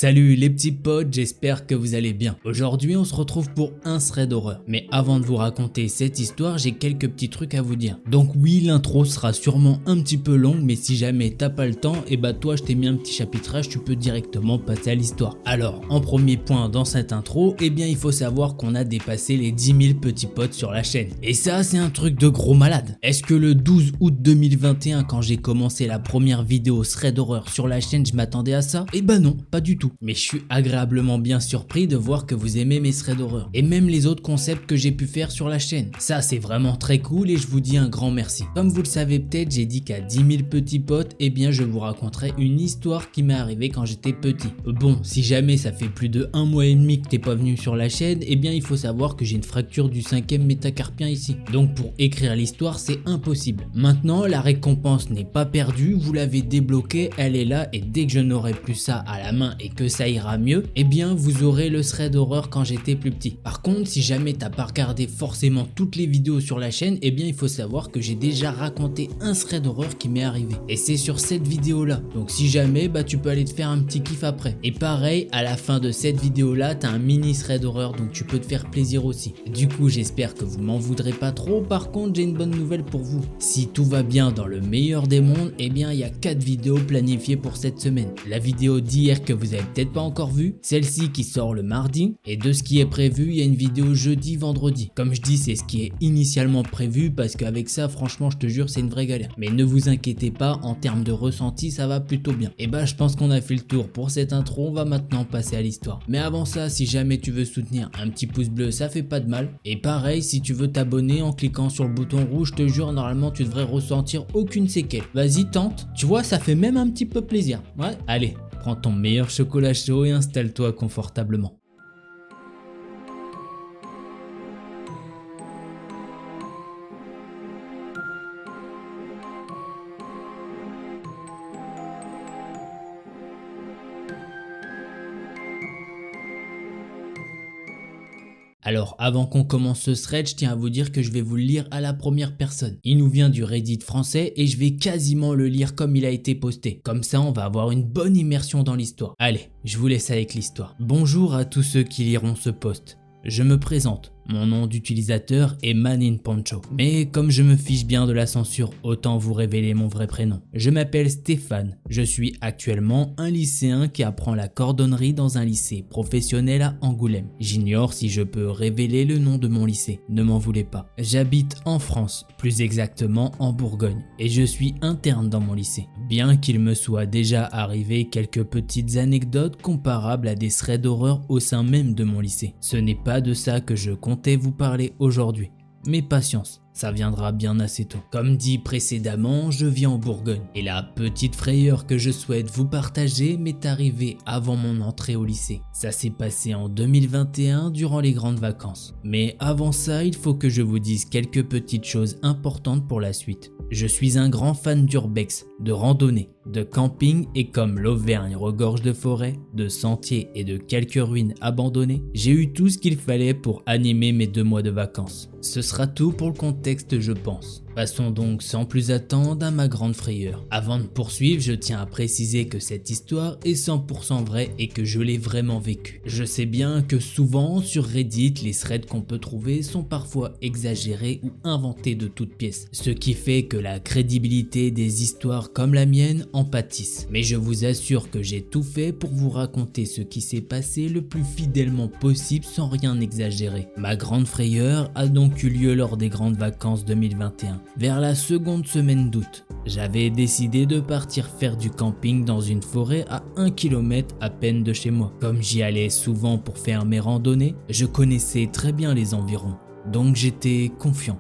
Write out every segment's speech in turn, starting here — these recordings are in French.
Salut les petits potes, j'espère que vous allez bien. Aujourd'hui on se retrouve pour un thread d'horreur. Mais avant de vous raconter cette histoire, j'ai quelques petits trucs à vous dire. Donc oui, l'intro sera sûrement un petit peu longue, mais si jamais t'as pas le temps, et bah toi je t'ai mis un petit chapitrage, tu peux directement passer à l'histoire. Alors, en premier point dans cette intro, eh bien il faut savoir qu'on a dépassé les 10 000 petits potes sur la chaîne. Et ça c'est un truc de gros malade. Est-ce que le 12 août 2021, quand j'ai commencé la première vidéo thread d'horreur sur la chaîne, je m'attendais à ça? Eh bah non, pas du tout. Mais je suis agréablement bien surpris de voir que vous aimez mes threads d'horreur et même les autres concepts que j'ai pu faire sur la chaîne. Ça c'est vraiment très cool et je vous dis un grand merci. Comme vous le savez peut-être, j'ai dit qu'à 10 000 petits potes, eh bien je vous raconterai une histoire qui m'est arrivée quand j'étais petit. Bon, si jamais ça fait plus de 1 mois et demi que t'es pas venu sur la chaîne, eh bien il faut savoir que j'ai une fracture du 5e métacarpien ici. Donc pour écrire l'histoire c'est impossible. Maintenant la récompense n'est pas perdue, vous l'avez débloquée, elle est là et dès que je n'aurai plus ça à la main et que ça ira mieux, eh bien vous aurez le thread d'horreur quand j'étais plus petit. Par contre, si jamais t'as pas regardé forcément toutes les vidéos sur la chaîne, eh bien il faut savoir que j'ai déjà raconté un thread d'horreur qui m'est arrivé. Et c'est sur cette vidéo là. Donc si jamais, bah tu peux aller te faire un petit kiff après. Et pareil, à la fin de cette vidéo là, t'as un mini thread d'horreur, donc tu peux te faire plaisir aussi. Du coup, j'espère que vous m'en voudrez pas trop. Par contre, j'ai une bonne nouvelle pour vous. Si tout va bien dans le meilleur des mondes, eh bien il y a 4 vidéos planifiées pour cette semaine. La vidéo d'hier que vous avez peut-être pas encore vue, celle-ci qui sort le mardi, et de ce qui est prévu, il y a une vidéo jeudi, vendredi. Comme je dis, c'est ce qui est initialement prévu parce qu'avec ça, franchement, je te jure, c'est une vraie galère. Mais ne vous inquiétez pas, en termes de ressenti, ça va plutôt bien. Et bah, je pense qu'on a fait le tour pour cette intro, on va maintenant passer à l'histoire. Mais avant ça, si jamais tu veux soutenir, un petit pouce bleu, ça fait pas de mal. Et pareil, si tu veux t'abonner en cliquant sur le bouton rouge, je te jure, normalement, tu devrais ressentir aucune séquelle. Vas-y, tente. Tu vois, ça fait même un petit peu plaisir. Ouais, allez. Prends ton meilleur chocolat chaud et installe-toi confortablement. Alors avant qu'on commence ce thread, je tiens à vous dire que je vais vous le lire à la première personne. Il nous vient du Reddit français et je vais quasiment le lire comme il a été posté. Comme ça on va avoir une bonne immersion dans l'histoire. Allez, je vous laisse avec l'histoire. Bonjour à tous ceux qui liront ce post. Je me présente. Mon nom d'utilisateur est ManInPoncho. Mais comme je me fiche bien de la censure, autant vous révéler mon vrai prénom. Je m'appelle Stéphane. Je suis actuellement un lycéen qui apprend la cordonnerie dans un lycée professionnel à Angoulême. J'ignore si je peux révéler le nom de mon lycée. Ne m'en voulez pas. J'habite en France, plus exactement en Bourgogne. Et je suis interne dans mon lycée. Bien qu'il me soit déjà arrivé quelques petites anecdotes comparables à des threads d'horreur au sein même de mon lycée. Ce n'est pas de ça que je comptais vous parler aujourd'hui. Mais patience, ça viendra bien assez tôt. Comme dit précédemment, je vis en Bourgogne et la petite frayeur que je souhaite vous partager m'est arrivée avant mon entrée au lycée. Ça s'est passé en 2021 durant les grandes vacances. Mais avant ça, il faut que je vous dise quelques petites choses importantes pour la suite. Je suis un grand fan d'urbex, de randonnée, de camping et comme l'Auvergne regorge de forêts, de sentiers et de quelques ruines abandonnées, j'ai eu tout ce qu'il fallait pour animer mes 2 mois de vacances. Ce sera tout pour le contexte je pense. Passons donc sans plus attendre à ma grande frayeur. Avant de poursuivre, je tiens à préciser que cette histoire est 100% vraie et que je l'ai vraiment vécue. Je sais bien que souvent sur Reddit, les threads qu'on peut trouver sont parfois exagérés ou inventés de toutes pièces, ce qui fait que la crédibilité des histoires comme la mienne en pâtissent. Mais je vous assure que j'ai tout fait pour vous raconter ce qui s'est passé le plus fidèlement possible sans rien exagérer. Ma grande frayeur a donc eu lieu lors des grandes vacances 2021. Vers la seconde semaine d'août, j'avais décidé de partir faire du camping dans une forêt à 1 km à peine de chez moi. Comme j'y allais souvent pour faire mes randonnées, je connaissais très bien les environs, donc j'étais confiant.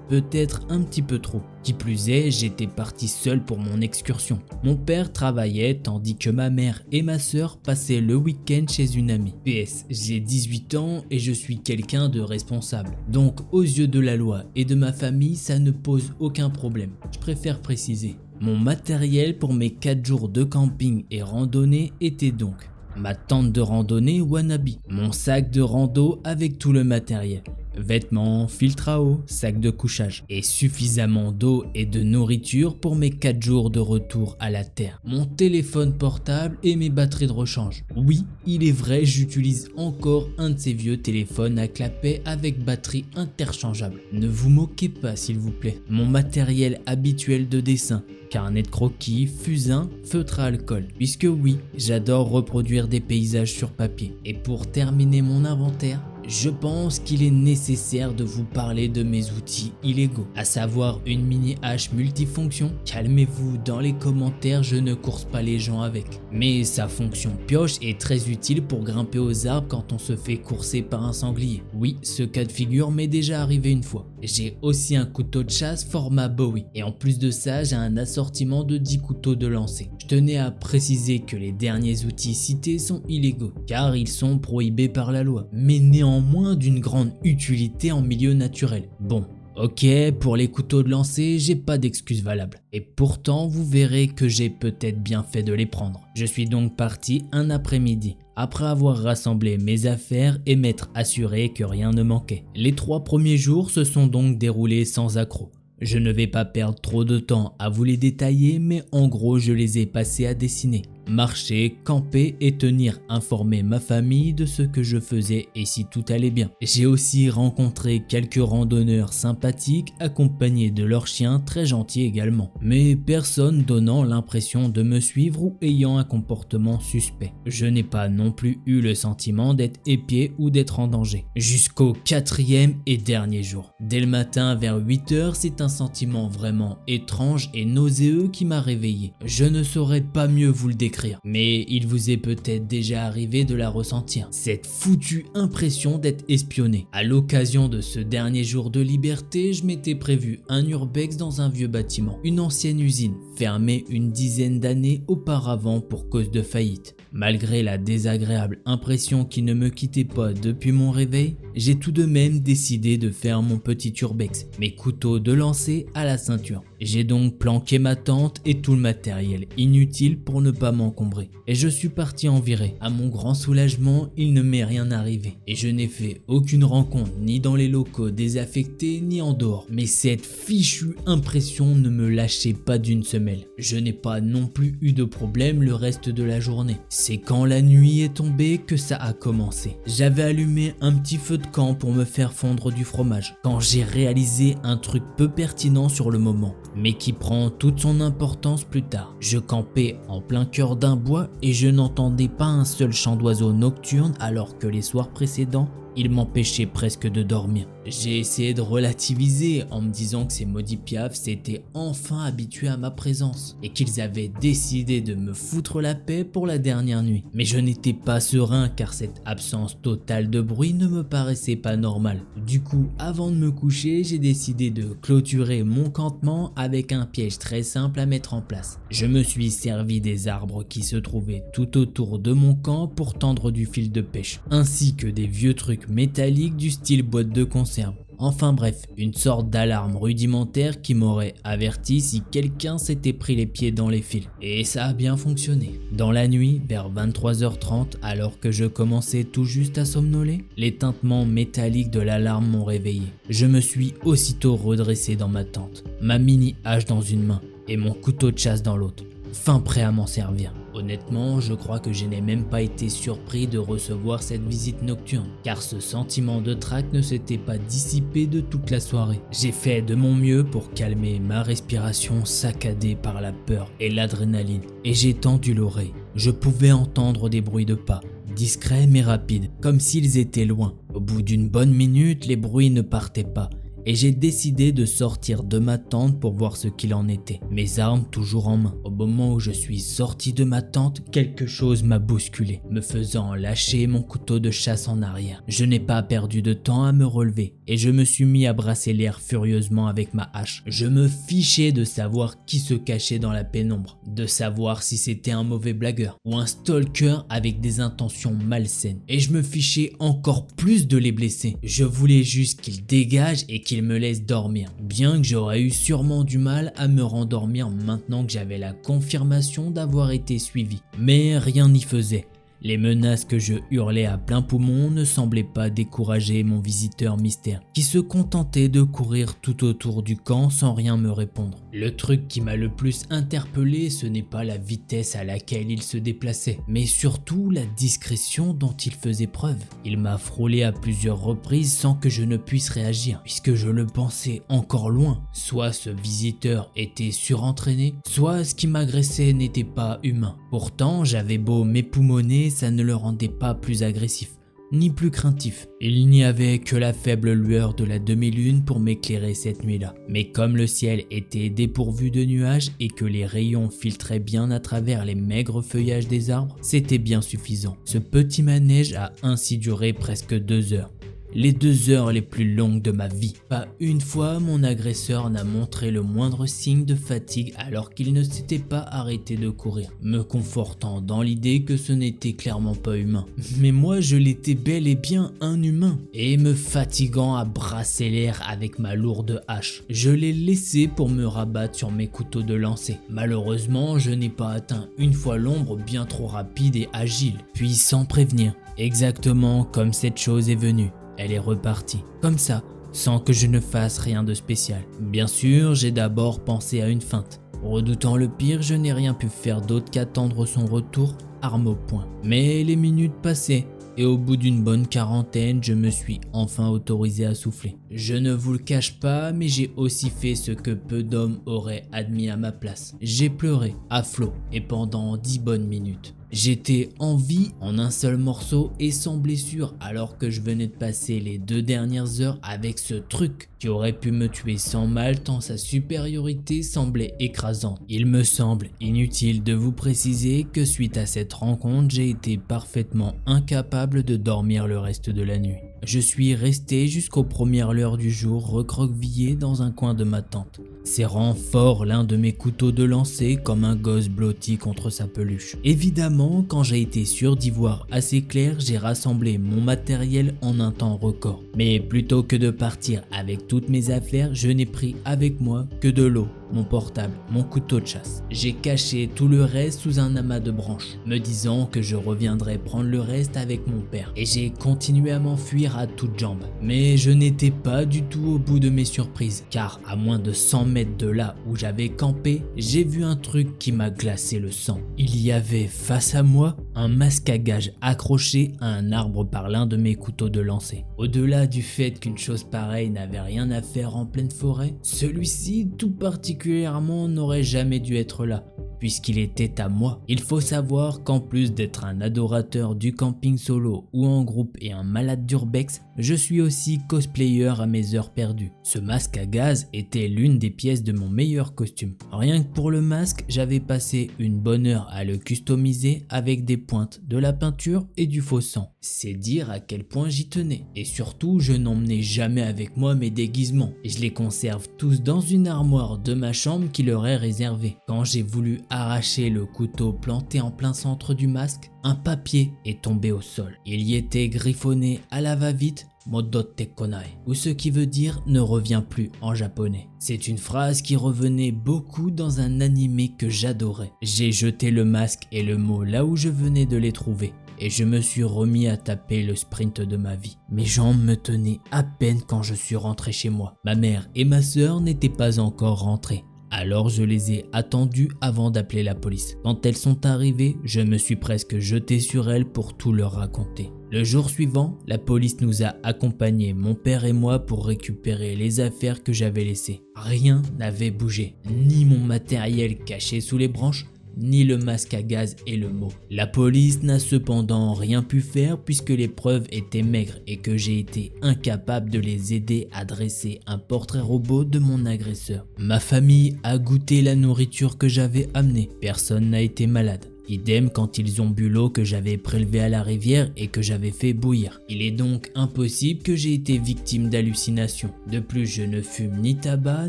Peut-être un petit peu trop. Qui plus est, j'étais parti seul pour mon excursion. Mon père travaillait tandis que ma mère et ma sœur passaient le week-end chez une amie. PS, j'ai 18 ans et je suis quelqu'un de responsable. Donc aux yeux de la loi et de ma famille, ça ne pose aucun problème. Je préfère préciser. Mon matériel pour mes 4 jours de camping et randonnée était donc ma tente de randonnée Wannabe, mon sac de rando avec tout le matériel, Vêtements, filtre à eau, sac de couchage et suffisamment d'eau et de nourriture pour mes 4 jours de retour à la Terre. Mon téléphone portable et mes batteries de rechange. Oui, il est vrai, j'utilise encore un de ces vieux téléphones à clapet avec batterie interchangeable. Ne vous moquez pas s'il vous plaît. Mon matériel habituel de dessin, carnet de croquis, fusain, feutre à alcool. Puisque oui, j'adore reproduire des paysages sur papier. Et pour terminer mon inventaire, je pense qu'il est nécessaire de vous parler de mes outils illégaux, à savoir une mini hache multifonction. Calmez-vous, dans les commentaires, je ne course pas les gens avec. Mais sa fonction pioche est très utile pour grimper aux arbres quand on se fait courser par un sanglier. Oui, ce cas de figure m'est déjà arrivé une fois. J'ai aussi un couteau de chasse format Bowie. Et en plus de ça, j'ai un assortiment de 10 couteaux de lancer. Je tenais à préciser que les derniers outils cités sont illégaux, car ils sont prohibés par la loi. Mais néanmoins d'une grande utilité en milieu naturel. Bon, ok, pour les couteaux de lancer, j'ai pas d'excuse valable. Et pourtant, vous verrez que j'ai peut-être bien fait de les prendre. Je suis donc parti un après-midi, après avoir rassemblé mes affaires et m'être assuré que rien ne manquait. Les 3 premiers jours se sont donc déroulés sans accroc. Je ne vais pas perdre trop de temps à vous les détailler, mais en gros je les ai passés à dessiner. Marcher, camper et tenir informé ma famille de ce que je faisais et si tout allait bien. J'ai aussi rencontré quelques randonneurs sympathiques accompagnés de leurs chiens très gentils également, mais personne donnant l'impression de me suivre ou ayant un comportement suspect. Je n'ai pas non plus eu le sentiment d'être épié ou d'être en danger. Jusqu'au 4e et dernier jour. Dès le matin vers 8 h, c'est un sentiment vraiment étrange et nauséeux qui m'a réveillé. Je ne saurais pas mieux vous le décrire. Mais il vous est peut-être déjà arrivé de la ressentir, cette foutue impression d'être espionné. À l'occasion de ce dernier jour de liberté, je m'étais prévu un urbex dans un vieux bâtiment, une ancienne usine, fermée une dizaine d'années auparavant pour cause de faillite. Malgré la désagréable impression qui ne me quittait pas depuis mon réveil, j'ai tout de même décidé de faire mon petit urbex, mes couteaux de lancer à la ceinture. J'ai donc planqué ma tente et tout le matériel inutile pour ne pas m'encombrer. Et je suis parti en virée. À mon grand soulagement, il ne m'est rien arrivé. Et je n'ai fait aucune rencontre ni dans les locaux désaffectés ni en dehors. Mais cette fichue impression ne me lâchait pas d'une semelle. Je n'ai pas non plus eu de problème le reste de la journée. C'est quand la nuit est tombée que ça a commencé. J'avais allumé un petit feu de camp pour me faire fondre du fromage. Quand j'ai réalisé un truc peu pertinent sur le moment, mais qui prend toute son importance plus tard. Je campais en plein cœur d'un bois et je n'entendais pas un seul chant d'oiseau nocturne alors que les soirs précédents, il m'empêchait presque de dormir. J'ai essayé de relativiser en me disant que ces maudits piafs s'étaient enfin habitués à ma présence et qu'ils avaient décidé de me foutre la paix pour la dernière nuit. Mais je n'étais pas serein car cette absence totale de bruit ne me paraissait pas normale. Du coup, avant de me coucher, j'ai décidé de clôturer mon campement avec un piège très simple à mettre en place. Je me suis servi des arbres qui se trouvaient tout autour de mon camp pour tendre du fil de pêche, ainsi que des vieux trucs métalliques du style boîte de conserve. Enfin bref, une sorte d'alarme rudimentaire qui m'aurait averti si quelqu'un s'était pris les pieds dans les fils. Et ça a bien fonctionné. Dans la nuit, vers 23 h 30, alors que je commençais tout juste à somnoler, les tintements métalliques de l'alarme m'ont réveillé. Je me suis aussitôt redressé dans ma tente, ma mini hache dans une main et mon couteau de chasse dans l'autre, fin prêt à m'en servir. Honnêtement, je crois que je n'ai même pas été surpris de recevoir cette visite nocturne, car ce sentiment de trac ne s'était pas dissipé de toute la soirée. J'ai fait de mon mieux pour calmer ma respiration saccadée par la peur et l'adrénaline, et j'ai tendu l'oreille. Je pouvais entendre des bruits de pas, discrets mais rapides, comme s'ils étaient loin. Au bout d'une bonne minute, les bruits ne partaient pas. Et j'ai décidé de sortir de ma tente pour voir ce qu'il en était, mes armes toujours en main. Au moment où je suis sorti de ma tente, quelque chose m'a bousculé, me faisant lâcher mon couteau de chasse en arrière. Je n'ai pas perdu de temps à me relever et je me suis mis à brasser l'air furieusement avec ma hache. Je me fichais de savoir qui se cachait dans la pénombre, de savoir si c'était un mauvais blagueur ou un stalker avec des intentions malsaines. Et je me fichais encore plus de les blesser. Je voulais juste qu'ils dégagent et qu'il me laisse dormir, bien que j'aurais eu sûrement du mal à me rendormir maintenant que j'avais la confirmation d'avoir été suivi. Mais rien n'y faisait. Les menaces que je hurlais à plein poumon ne semblaient pas décourager mon visiteur mystère, qui se contentait de courir tout autour du camp sans rien me répondre. Le truc qui m'a le plus interpellé, ce n'est pas la vitesse à laquelle il se déplaçait, mais surtout la discrétion dont il faisait preuve. Il m'a frôlé à plusieurs reprises sans que je ne puisse réagir, puisque je le pensais encore loin. Soit ce visiteur était surentraîné, soit ce qui m'agressait n'était pas humain. Pourtant, j'avais beau m'époumoner, ça ne le rendait pas plus agressif, ni plus craintif. Il n'y avait que la faible lueur de la demi-lune pour m'éclairer cette nuit-là. Mais comme le ciel était dépourvu de nuages et que les rayons filtraient bien à travers les maigres feuillages des arbres, c'était bien suffisant. Ce petit manège a ainsi duré presque 2 heures. Les 2 heures les plus longues de ma vie. Pas une fois mon agresseur n'a montré le moindre signe de fatigue alors qu'il ne s'était pas arrêté de courir, me confortant dans l'idée que ce n'était clairement pas humain. Mais moi je l'étais bel et bien un humain, et me fatiguant à brasser l'air avec ma lourde hache. Je l'ai laissé pour me rabattre sur mes couteaux de lancer. Malheureusement, je n'ai pas atteint une fois l'ombre bien trop rapide et agile, puis sans prévenir, exactement comme cette chose est venue. Elle est repartie, comme ça, sans que je ne fasse rien de spécial. Bien sûr, j'ai d'abord pensé à une feinte. Redoutant le pire, je n'ai rien pu faire d'autre qu'attendre son retour, arme au poing. Mais les minutes passaient, et au bout d'une bonne quarantaine, je me suis enfin autorisé à souffler. Je ne vous le cache pas, mais j'ai aussi fait ce que peu d'hommes auraient admis à ma place. J'ai pleuré, à flot, et pendant 10 bonnes minutes. J'étais en vie en un seul morceau et sans blessure alors que je venais de passer les 2 dernières heures avec ce truc qui aurait pu me tuer sans mal tant sa supériorité semblait écrasante. Il me semble inutile de vous préciser que suite à cette rencontre, j'ai été parfaitement incapable de dormir le reste de la nuit. Je suis resté jusqu'aux premières lueurs du jour recroquevillé dans un coin de ma tente, serrant fort l'un de mes couteaux de lancer comme un gosse blotti contre sa peluche. Évidemment, quand j'ai été sûr d'y voir assez clair, j'ai rassemblé mon matériel en un temps record. Mais plutôt que de partir avec toutes mes affaires, je n'ai pris avec moi que de l'eau, mon portable, mon couteau de chasse. J'ai caché tout le reste sous un amas de branches, me disant que je reviendrais prendre le reste avec mon père. Et j'ai continué à m'enfuir à toutes jambes. Mais je n'étais pas du tout au bout de mes surprises, car à moins de 100 mètres de là où j'avais campé, j'ai vu un truc qui m'a glacé le sang. Il y avait face à moi un masque à gage accroché à un arbre par l'un de mes couteaux de lancer. Au-delà du fait qu'une chose pareille n'avait rien à faire en pleine forêt, celui-ci tout particulièrement n'aurait jamais dû être là, puisqu'il était à moi. Il faut savoir qu'en plus d'être un adorateur du camping solo ou en groupe et un malade d'urbex, je suis aussi cosplayer à mes heures perdues. Ce masque à gaz était l'une des pièces de mon meilleur costume. Rien que pour le masque, j'avais passé une bonne heure à le customiser avec des pointes, de la peinture et du faux sang. C'est dire à quel point j'y tenais. Et surtout, je n'emmenais jamais avec moi mes déguisements. Je les conserve tous dans une armoire de ma chambre qui leur est réservée. Quand j'ai voulu arracher le couteau planté en plein centre du masque, un papier est tombé au sol. Il y était griffonné à la va-vite Modote Konai, ou ce qui veut dire ne revient plus en japonais. C'est une phrase qui revenait beaucoup dans un animé que j'adorais. J'ai jeté le masque et le mot là où je venais de les trouver, et je me suis remis à taper le sprint de ma vie. Mes jambes me tenaient à peine quand je suis rentré chez moi. Ma mère et ma sœur n'étaient pas encore rentrées. Alors je les ai attendues avant d'appeler la police. Quand elles sont arrivées, je me suis presque jeté sur elles pour tout leur raconter. Le jour suivant, la police nous a accompagnés, mon père et moi, pour récupérer les affaires que j'avais laissées. Rien n'avait bougé, ni mon matériel caché sous les branches, ni le masque à gaz et le mot. La police n'a cependant rien pu faire puisque les preuves étaient maigres et que j'ai été incapable de les aider à dresser un portrait robot de mon agresseur. Ma famille a goûté la nourriture que j'avais amenée. Personne n'a été malade. Idem quand ils ont bu l'eau que j'avais prélevée à la rivière et que j'avais fait bouillir. Il est donc impossible que j'ai été victime d'hallucinations. De plus, je ne fume ni tabac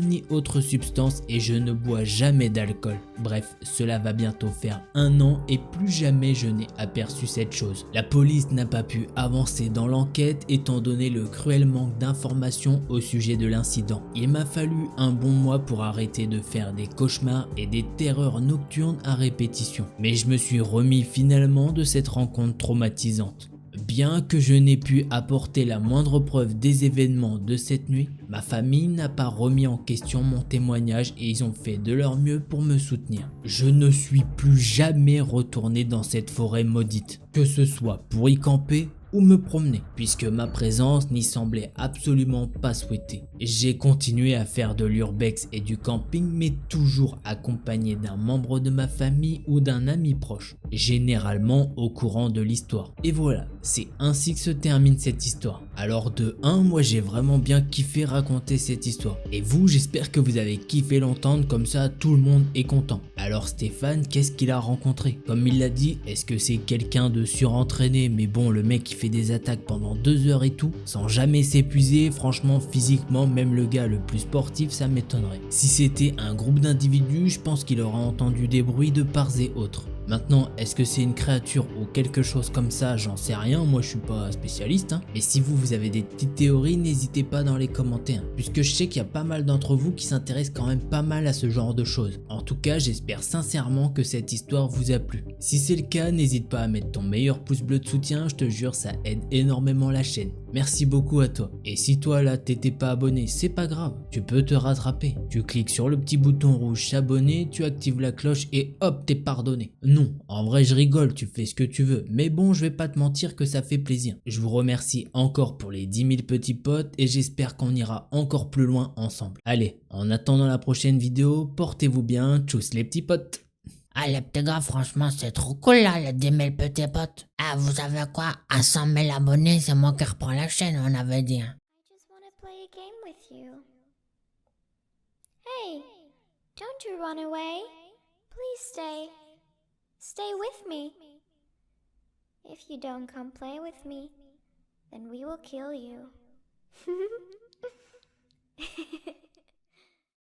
ni autre substance et je ne bois jamais d'alcool. Bref, cela va bientôt faire 1 an et plus jamais je n'ai aperçu cette chose. La police n'a pas pu avancer dans l'enquête étant donné le cruel manque d'informations au sujet de l'incident. Il m'a fallu un bon mois pour arrêter de faire des cauchemars et des terreurs nocturnes à répétition. Mais je me suis remis finalement de cette rencontre traumatisante. Bien que je n'ai pu apporter la moindre preuve des événements de cette nuit, ma famille n'a pas remis en question mon témoignage et ils ont fait de leur mieux pour me soutenir. Je ne suis plus jamais retourné dans cette forêt maudite, que ce soit pour y camper ou me promener, puisque ma présence n'y semblait absolument pas souhaitée. J'ai continué à faire de l'urbex et du camping, mais toujours accompagné d'un membre de ma famille ou d'un ami proche, généralement au courant de l'histoire. Et voilà, c'est ainsi que se termine cette histoire. Alors de 1, moi j'ai vraiment bien kiffé raconter cette histoire. Et vous, j'espère que vous avez kiffé l'entendre, comme ça tout le monde est content. Alors Stéphane, qu'est-ce qu'il a rencontré? Comme il l'a dit, est-ce que c'est quelqu'un de surentraîné? Mais bon, le mec il fait des attaques pendant 2 heures et tout, sans jamais s'épuiser. Franchement, physiquement, même le gars le plus sportif, ça m'étonnerait. Si c'était un groupe d'individus, je pense qu'il aura entendu des bruits de part et autres. Maintenant, est-ce que c'est une créature ou quelque chose comme ça? J'en sais rien, moi je suis pas spécialiste. Mais si vous avez des petites théories, n'hésitez pas dans les commentaires, puisque je sais qu'il y a pas mal d'entre vous qui s'intéressent quand même pas mal à ce genre de choses. En tout cas, j'espère sincèrement que cette histoire vous a plu. Si c'est le cas, n'hésite pas à mettre ton meilleur pouce bleu de soutien, je te jure ça aide énormément la chaîne. Merci beaucoup à toi. Et si toi là t'étais pas abonné, c'est pas grave, tu peux te rattraper. Tu cliques sur le petit bouton rouge s'abonner, tu actives la cloche et hop, t'es pardonné. Non, en vrai je rigole, tu fais ce que tu veux, mais bon, je vais pas te mentir que ça fait plaisir. Je vous remercie encore pour les 10 000 petits potes et j'espère qu'on ira encore plus loin ensemble. Allez, en attendant la prochaine vidéo, portez-vous bien, tchuss les petits potes. Ah les petits gars, franchement c'est trop cool là, les 10 000 petits potes. Ah vous savez quoi, à 100 000 abonnés, c'est moi qui reprends la chaîne, on avait dit. I just want to play a game with you. Hey, don't you run away. Please stay. Stay with me. If you don't come play with me, then we will kill you.